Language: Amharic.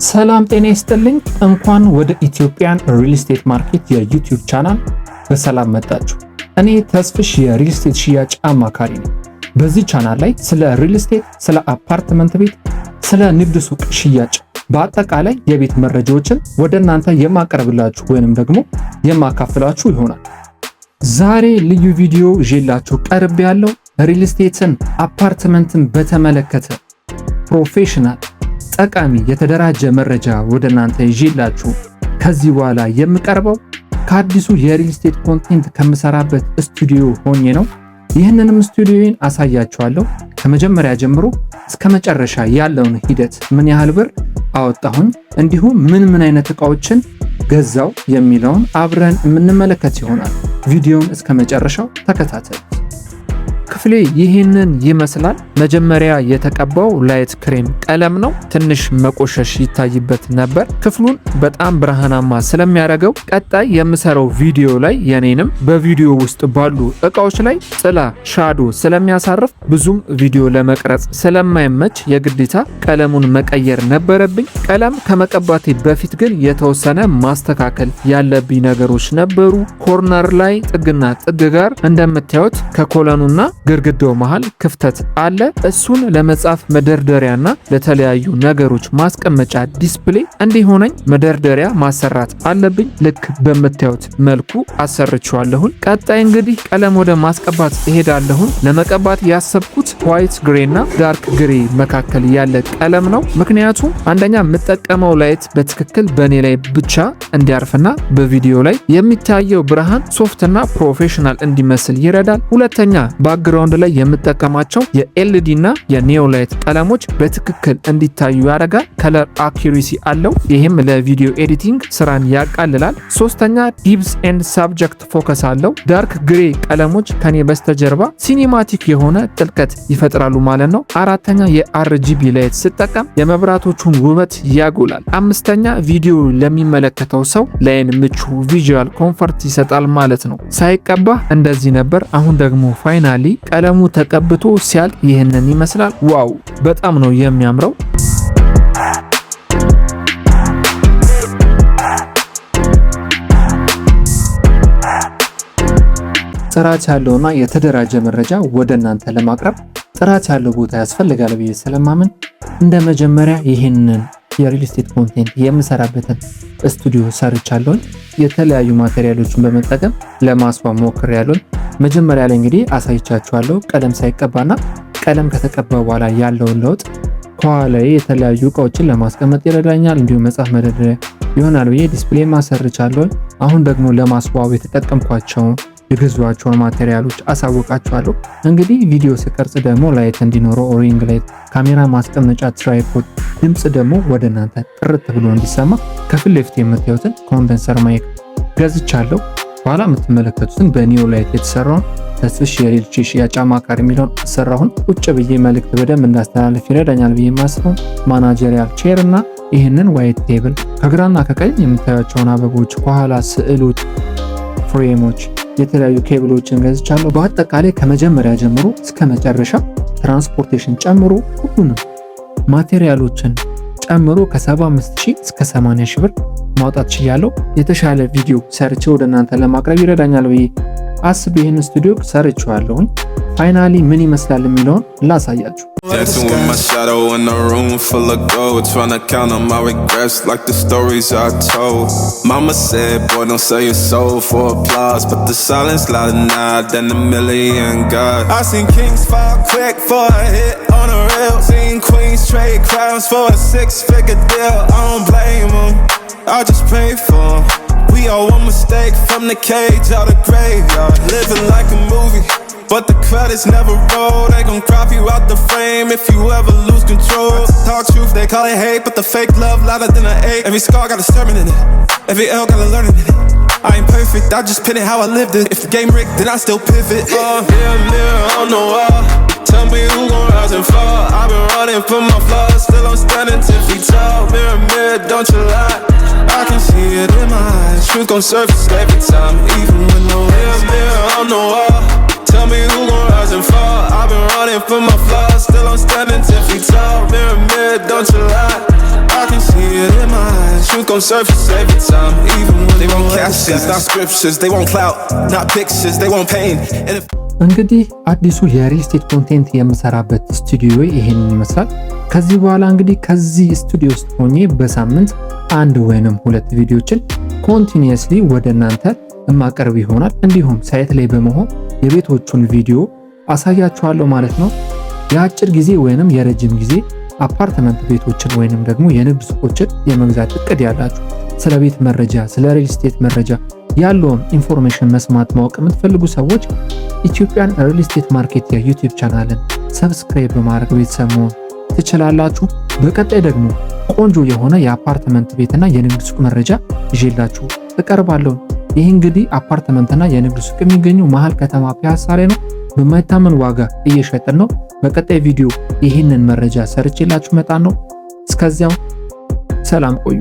ሰላም ጤና ይስጥልኝ። እንኳን ወደ ኢትዮጵያን ሪል ስቴት ማርኬት የዩቲዩብ ቻናል በሰላም መጣችሁ። እኔ ተስፍሽ የሪል ስቴት ሽያጭ አማካሪ ነኝ። በዚህ ቻናል ላይ ስለ ሪል ስቴት፣ ስለ አፓርትመንት ቤት፣ ስለ ንግድ ሱቅ ሽያጭ፣ በአጠቃላይ የቤት መረጃዎችን ወደ እናንተ የማቀርብላችሁ ወይንም ደግሞ የማካፍላችሁ ይሆናል። ዛሬ ልዩ ቪዲዮ ይዤላችሁ ቀርብ ያለው ሪል ስቴትን አፓርትመንትን በተመለከተ ፕሮፌሽናል ጠቃሚ የተደራጀ መረጃ ወደ እናንተ ይዤላችሁ ከዚህ በኋላ የምቀርበው ከአዲሱ የሪል ስቴት ኮንቴንት ከምሰራበት ስቱዲዮ ሆኜ ነው። ይህንንም ስቱዲዮን አሳያችኋለሁ። ከመጀመሪያ ጀምሮ እስከ መጨረሻ ያለውን ሂደት ምን ያህል ብር አወጣሁኝ፣ እንዲሁም ምን አይነት እቃዎችን ገዛው የሚለውን አብረን የምንመለከት ይሆናል። ቪዲዮውን እስከ መጨረሻው ተከታተሉ። ክፍሌ ይህንን ይመስላል። መጀመሪያ የተቀባው ላይት ክሬም ቀለም ነው። ትንሽ መቆሸሽ ይታይበት ነበር። ክፍሉን በጣም ብርሃናማ ስለሚያደርገው ቀጣይ የምሰራው ቪዲዮ ላይ የኔንም በቪዲዮ ውስጥ ባሉ እቃዎች ላይ ጥላ ሻዶ ስለሚያሳርፍ ብዙም ቪዲዮ ለመቅረጽ ስለማይመች የግዴታ ቀለሙን መቀየር ነበረብኝ። ቀለም ከመቀባቴ በፊት ግን የተወሰነ ማስተካከል ያለብኝ ነገሮች ነበሩ። ኮርነር ላይ ጥግና ጥግ ጋር እንደምታዩት ከኮለኑና ግድግዳው መሃል ክፍተት አለ። እሱን ለመጻፍ መደርደሪያና ለተለያዩ ነገሮች ማስቀመጫ ዲስፕሌይ እንዲሆነኝ መደርደሪያ ማሰራት አለብኝ። ልክ በምታዩት መልኩ አሰርቻለሁ። ቀጣይ እንግዲህ ቀለም ወደ ማስቀባት እሄዳለሁ። ለመቀባት ያሰብኩት ዋይት ግሬና ዳርክ ግሬ መካከል ያለ ቀለም ነው። ምክንያቱም አንደኛ የምጠቀመው ላይት በትክክል በኔ ላይ ብቻ እንዲያርፍና በቪዲዮ ላይ የሚታየው ብርሃን ሶፍትና ፕሮፌሽናል እንዲመስል ይረዳል። ሁለተኛ ባክግራውንድ ላይ የምጠቀማቸው የኤልዲ እና የኒዮ ላይት ቀለሞች በትክክል እንዲታዩ ያደርጋል። ከለር አኩሬሲ አለው። ይህም ለቪዲዮ ኤዲቲንግ ስራን ያቃልላል። ሶስተኛ ዲፕስ ኤንድ ሳብጀክት ፎከስ አለው። ዳርክ ግሬ ቀለሞች ከኔ በስተጀርባ ሲኒማቲክ የሆነ ጥልቀት ይፈጥራሉ ማለት ነው። አራተኛ የአርጂቢ ላይት ስጠቀም የመብራቶቹን ውበት ያጎላል። አምስተኛ ቪዲዮ ለሚመለከተው ሰው ላይን ምቹ ቪዥዋል ኮምፎርት ይሰጣል ማለት ነው። ሳይቀባ እንደዚህ ነበር። አሁን ደግሞ ፋይናሊ ቀለሙ ተቀብቶ ሲያልቅ ይህንን ይመስላል። ዋው በጣም ነው የሚያምረው። ጥራት ያለውና የተደራጀ መረጃ ወደ እናንተ ለማቅረብ ጥራት ያለው ቦታ ያስፈልጋል ብዬ ስለማምን እንደ መጀመሪያ ይህንን የሪል ስቴት ኮንቴንት የምሰራበትን ስቱዲዮ ሰርቻለሁ። የተለያዩ ማቴሪያሎችን በመጠቀም ለማስዋብ ሞክሬያለሁ። መጀመሪያ ላይ እንግዲህ አሳይቻችኋለሁ ቀለም ሳይቀባና ቀለም ከተቀባ በኋላ ያለውን ለውጥ። ከኋላ የተለያዩ እቃዎችን ለማስቀመጥ ይረዳኛል። እንዲሁም መጽሐፍ መደርደሪያ ይሆናል ብዬ ዲስፕሌይ ማሰርቻለሁ። አሁን ደግሞ ለማስዋብ የተጠቀምኳቸውን የገዟቸውን ማቴሪያሎች አሳውቃችኋለሁ። እንግዲህ ቪዲዮ ስቀርጽ ደግሞ ላይት እንዲኖረው ሪንግ ላይት፣ ካሜራ ማስቀመጫ፣ ትራይፖድ፣ ድምጽ ደግሞ ወደ እናንተ ጥርት ብሎ እንዲሰማ ከፊት ለፊት የምታዩትን ኮንደንሰር ማይክ ገዝቻለሁ። በኋላ የምትመለከቱትን በኒዮ ላይት የተሰራውን ተስፍሽ የሪል ስቴት ሽያጭ አማካሪ የሚለውን አሰራሁን። ቁጭ ብዬ መልእክት በደንብ እንዳስተላልፍ ይረዳኛል ብዬ የማስበው ማናጀሪያል ቼር እና ይህንን ዋይት ቴብል፣ ከግራና ከቀኝ የምታዩቸውን አበቦች፣ ከኋላ ስዕሎች፣ ፍሬሞች፣ የተለያዩ ኬብሎችን ገዝቻለሁ። በአጠቃላይ ከመጀመሪያ ጀምሮ እስከ መጨረሻ ትራንስፖርቴሽን ጨምሮ ሁሉንም ማቴሪያሎችን ጨምሮ ከ75000 እስከ 80000 ብር ማውጣት ችያለሁ። የተሻለ ቪዲዮ ሰርቼ ወደ እናንተ ለማቅረብ ይረዳኛል ብዬ አስብ ይህን ስቱዲዮ ሰርቼዋለሁኝ። ፋይናሊ ምን ይመስላል የሚለውን ላሳያችሁ። Dancing with my shadow in a room full of gold, trying to count on my regrets like the stories I told. Mama said, boy, don't sell your soul for applause, but the silence louder now than a million gods. I seen kings fall quick for a hit on a reel, seen queens trade crowns for a 6-figure deal. I don't blame them, I just pray for them. We all one mistake from the cage out the graveyard, living like a movie, but the credits never roll. They gon' crop you out the frame if you ever lose control. Talk truth, they call it hate, but the fake love louder than an ache. Every scar got a sermon in it, every L got a learning in it. I ain't perfect, I just pin it how I lived it. If the game rigged, then I still pivot. Mirror on the wall, tell me who gon' rise and fall. I've been running from my flaws, still I'm standing 10 feet tall. Mirror, don't you lie, I can see it in my eyes. Truth gon' surface every time, even when no mirror on the wall. Tell me who gon' rise and fall. I've been running for my flaws, still I'm standing 10 feet tall. Mirror, mirror, don't you lie. I can see it in my eyes. Truth gon' surface every time, even when they want captions, not scriptures. They want clout, not pictures. They want pain. እንግዲህ አዲሱ የሪል ስቴት ኮንቴንት የምሰራበት ስቱዲዮ ይሄንን ይመስላል። ከዚህ በኋላ እንግዲህ ከዚህ ስቱዲዮ ውስጥ ሆኜ በሳምንት አንድ ወይንም ሁለት ቪዲዮችን ኮንቲኒየስሊ ወደ እናንተ የማቀርብ ይሆናል። እንዲሁም ሳይት ላይ በመሆን የቤቶቹን ቪዲዮ አሳያችኋለሁ ማለት ነው። የአጭር ጊዜ ወይንም የረጅም ጊዜ አፓርትመንት ቤቶችን ወይንም ደግሞ የንግድ ሱቆችን የመግዛት እቅድ ያላችሁ፣ ስለ ቤት መረጃ፣ ስለ ሪል ስቴት መረጃ ያለውን ኢንፎርሜሽን መስማት ማወቅ የምትፈልጉ ሰዎች ኢትዮጵያን ሪል ስቴት ማርኬት የዩቲዩብ ቻናልን ሰብስክራይብ በማድረግ ቤተሰብ መሆን ትችላላችሁ። በቀጣይ ደግሞ ቆንጆ የሆነ የአፓርትመንት ቤትና የንግድ ሱቅ መረጃ ይዤላችሁ እቀርባለሁ። ይህ እንግዲህ አፓርትመንትና የንግድ ሱቅ የሚገኘው መሃል ከተማ ፒያሳ ላይ ነው። በማይታመን ዋጋ እየሸጥን ነው። በቀጣይ ቪዲዮ ይህንን መረጃ ሰርቼላችሁ መጣ ነው። እስከዚያው ሰላም ቆዩ።